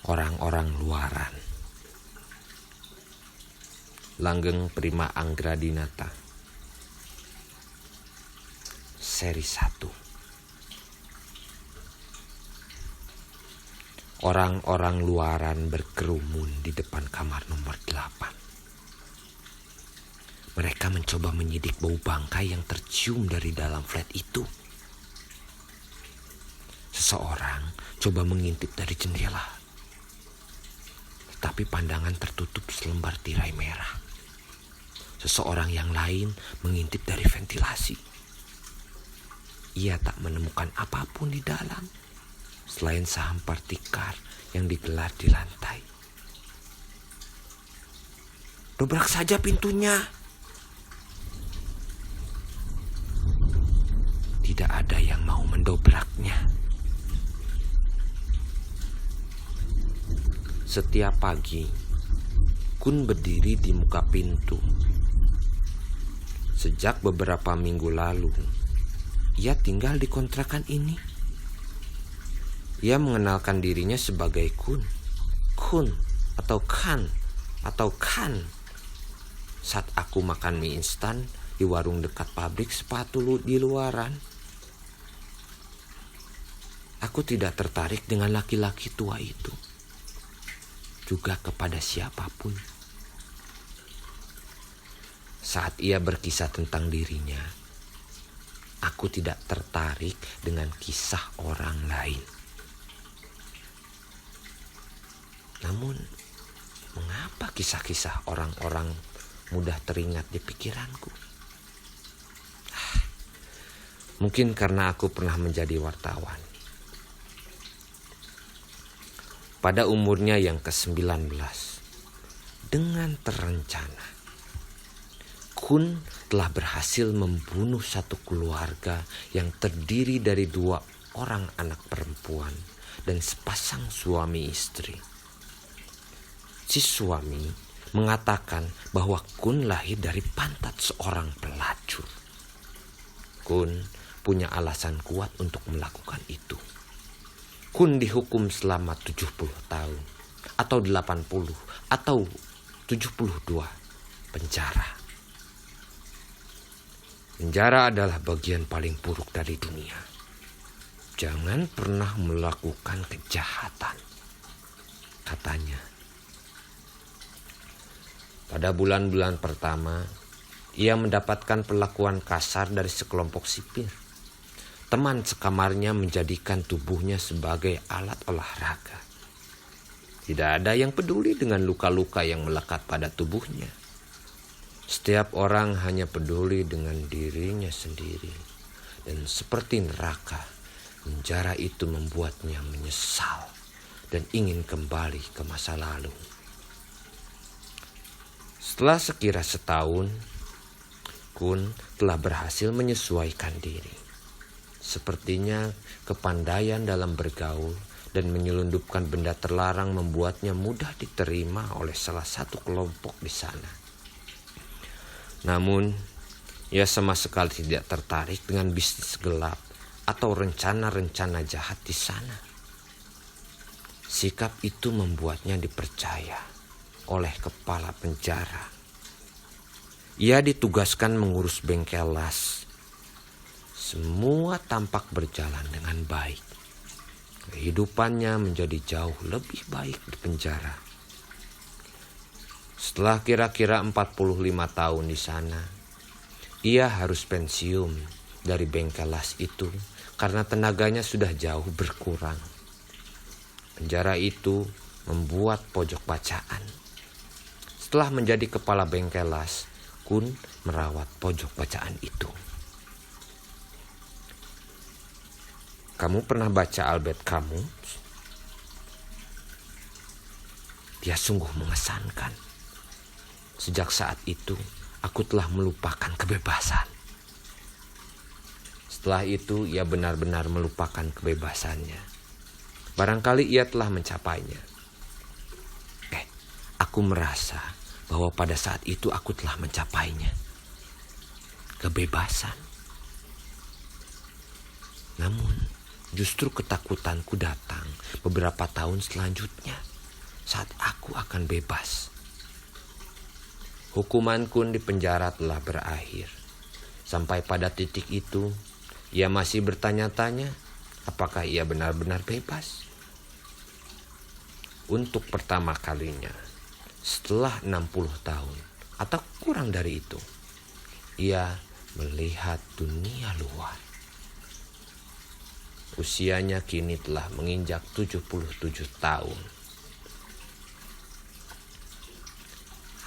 Orang-orang luaran. Langgeng Prima Anggradinata. Seri 1. Orang-orang luaran berkerumun di depan kamar nomor 8. Mereka mencoba menyidik bau bangkai yang tercium dari dalam flat itu. Seseorang coba mengintip dari jendela, tetapi pandangan tertutup selembar tirai merah. Seseorang yang lain mengintip dari ventilasi. Ia tak menemukan apapun di dalam selain sehampar tikar yang digelar di lantai. Dobrak saja pintunya. Tidak ada yang mau mendobraknya. Setiap pagi, Kun berdiri di muka pintu. Sejak beberapa minggu lalu, ia tinggal di kontrakan ini. Ia mengenalkan dirinya sebagai Kun atau Kan atau Kan. Saat aku makan mie instan di warung dekat pabrik sepatu di luaran, aku tidak tertarik dengan laki-laki tua itu. Juga kepada siapapun. Saat ia berkisah tentang dirinya, aku tidak tertarik dengan kisah orang lain. Namun, mengapa kisah-kisah orang-orang mudah teringat di pikiranku? Mungkin karena aku pernah menjadi wartawan. Pada umurnya yang ke-19, dengan terencana, Kun telah berhasil membunuh satu keluarga yang terdiri dari 2 orang anak perempuan dan sepasang suami istri. Si suami mengatakan bahwa Kun lahir dari pantat seorang pelacur. Kun punya alasan kuat untuk melakukan itu. Kun dihukum selama 70 tahun atau 80 atau 72 penjara. Penjara adalah bagian paling buruk dari dunia. Jangan pernah melakukan kejahatan, katanya. Pada bulan-bulan pertama, ia mendapatkan perlakuan kasar dari sekelompok sipir. Teman sekamarnya menjadikan tubuhnya sebagai alat olahraga. Tidak ada yang peduli dengan luka-luka yang melekat pada tubuhnya. Setiap orang hanya peduli dengan dirinya sendiri. Dan seperti neraka, penjara itu membuatnya menyesal dan ingin kembali ke masa lalu. Setelah sekira setahun, Kun telah berhasil menyesuaikan diri. Sepertinya kepandaian dalam bergaul dan menyelundupkan benda terlarang membuatnya mudah diterima oleh salah satu kelompok di sana. Namun, ia sama sekali tidak tertarik dengan bisnis gelap atau rencana-rencana jahat di sana. Sikap itu membuatnya dipercaya oleh kepala penjara. Ia ditugaskan mengurus bengkel las. Semua tampak berjalan dengan baik. Kehidupannya menjadi jauh lebih baik di penjara. Setelah kira-kira 45 tahun di sana, ia harus pensiun dari bengkel las itu karena tenaganya sudah jauh berkurang. Penjara itu membuat pojok bacaan. Setelah menjadi kepala bengkel las, Kun merawat pojok bacaan itu. Kamu pernah baca Albert Camus? Dia sungguh mengesankan. Sejak saat itu, aku telah melupakan kebebasan. Setelah itu, ia benar-benar melupakan kebebasannya. Barangkali ia telah mencapainya. Aku merasa bahwa pada saat itu aku telah mencapainya. Kebebasan. Namun, justru ketakutanku datang beberapa tahun selanjutnya. saat aku akan bebas. Hukuman Kun di penjara telah berakhir. Sampai pada titik itu, ia masih bertanya-tanya apakah ia benar-benar bebas. Untuk pertama kalinya, setelah 60 tahun atau kurang dari itu, ia melihat dunia luar. Usianya kini telah menginjak 77 tahun.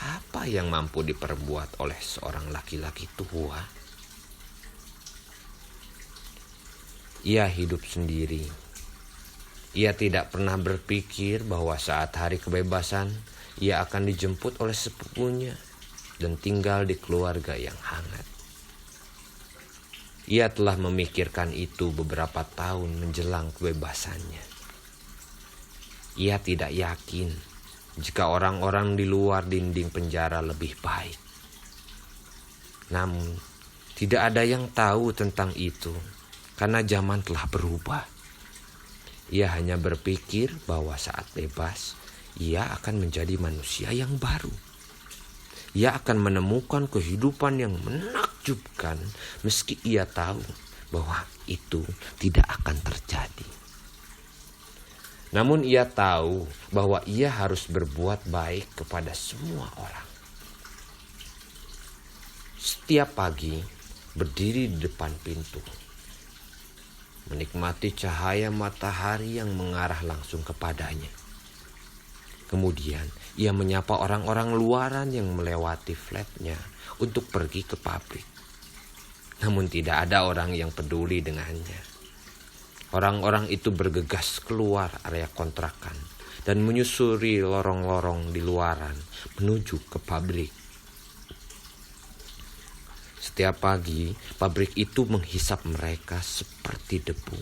Apa yang mampu diperbuat oleh seorang laki-laki tua? Ia hidup sendiri. Ia tidak pernah berpikir bahwa saat hari kebebasan, ia akan dijemput oleh sepupunya dan tinggal di keluarga yang hangat. Ia telah memikirkan itu beberapa tahun menjelang kebebasannya. Ia tidak yakin jika orang-orang di luar dinding penjara lebih baik. Namun, tidak ada yang tahu tentang itu karena zaman telah berubah. Ia hanya berpikir bahwa saat bebas, ia akan menjadi manusia yang baru. Ia akan menemukan kehidupan yang menakjubkan meski ia tahu bahwa itu tidak akan terjadi. Namun ia tahu bahwa ia harus berbuat baik kepada semua orang. Setiap pagi berdiri di depan pintu, menikmati cahaya matahari yang mengarah langsung kepadanya. Kemudian ia menyapa orang-orang luaran yang melewati flatnya untuk pergi ke pabrik. Namun tidak ada orang yang peduli dengannya. Orang-orang itu bergegas keluar area kontrakan dan menyusuri lorong-lorong di luaran menuju ke pabrik. Setiap pagi, pabrik itu menghisap mereka seperti debu.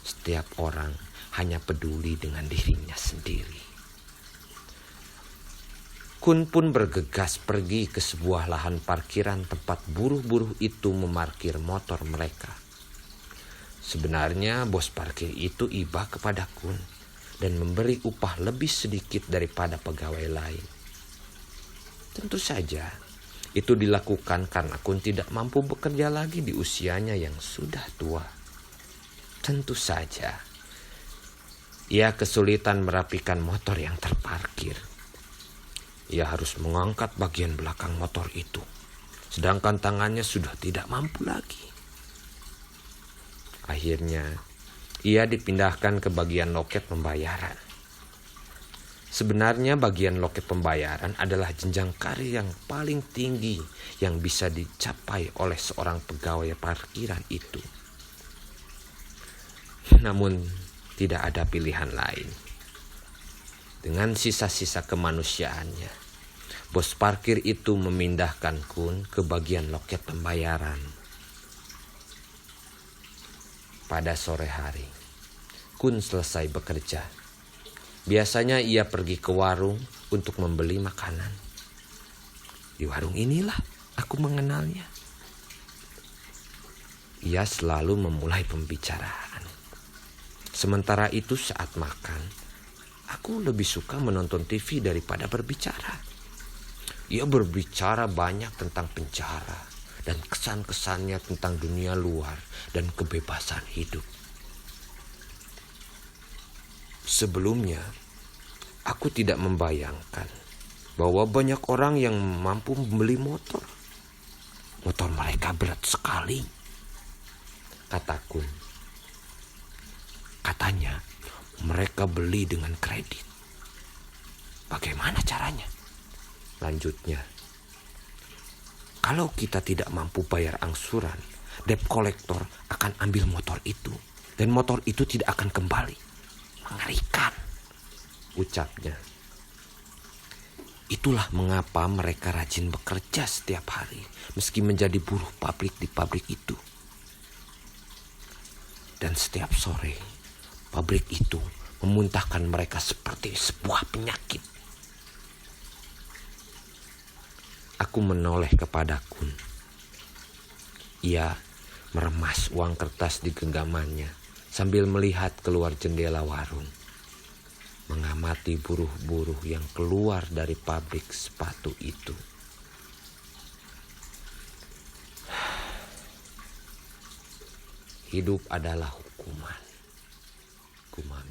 Setiap orang hanya peduli dengan dirinya sendiri. Kun pun bergegas pergi ke sebuah lahan parkiran tempat buruh-buruh itu memarkir motor mereka. Sebenarnya bos parkir itu iba kepada Kun dan memberi upah lebih sedikit daripada pegawai lain. Tentu saja itu dilakukan karena Kun tidak mampu bekerja lagi di usianya yang sudah tua. Tentu saja ia kesulitan merapikan motor yang terparkir. Ia harus mengangkat bagian belakang motor itu, sedangkan tangannya sudah tidak mampu lagi. Akhirnya, ia dipindahkan ke bagian loket pembayaran. Sebenarnya bagian loket pembayaran adalah jenjang karir yang paling tinggi yang bisa dicapai oleh seorang pegawai parkiran itu. Namun, tidak ada pilihan lain. Dengan sisa-sisa kemanusiaannya, bos parkir itu memindahkan Kun ke bagian loket pembayaran. Pada sore hari, Kun selesai bekerja. Biasanya ia pergi ke warung untuk membeli makanan. Di warung inilah aku mengenalnya. Ia selalu memulai pembicaraan. Sementara itu saat makan, aku lebih suka menonton TV daripada berbicara. Ia berbicara banyak tentang penjara dan kesan-kesannya tentang dunia luar dan kebebasan hidup. Sebelumnya, aku tidak membayangkan bahwa banyak orang yang mampu membeli motor. Motor mereka berat sekali, kata Kun. Katanya mereka beli dengan kredit. Bagaimana caranya? Lanjutnya, kalau kita tidak mampu bayar angsuran, debt collector akan ambil motor itu. Dan motor itu tidak akan kembali. Mengerikan, ucapnya. Itulah mengapa mereka rajin bekerja setiap hari, meski menjadi buruh pabrik di pabrik itu. Dan setiap sore, pabrik itu memuntahkan mereka seperti sebuah penyakit. Aku menoleh kepada Kun. Ia meremas uang kertas di genggamannya sambil melihat keluar jendela warung. Mengamati mengamati buruh-buruh yang keluar dari pabrik sepatu itu. Hidup adalah hukuman, gumam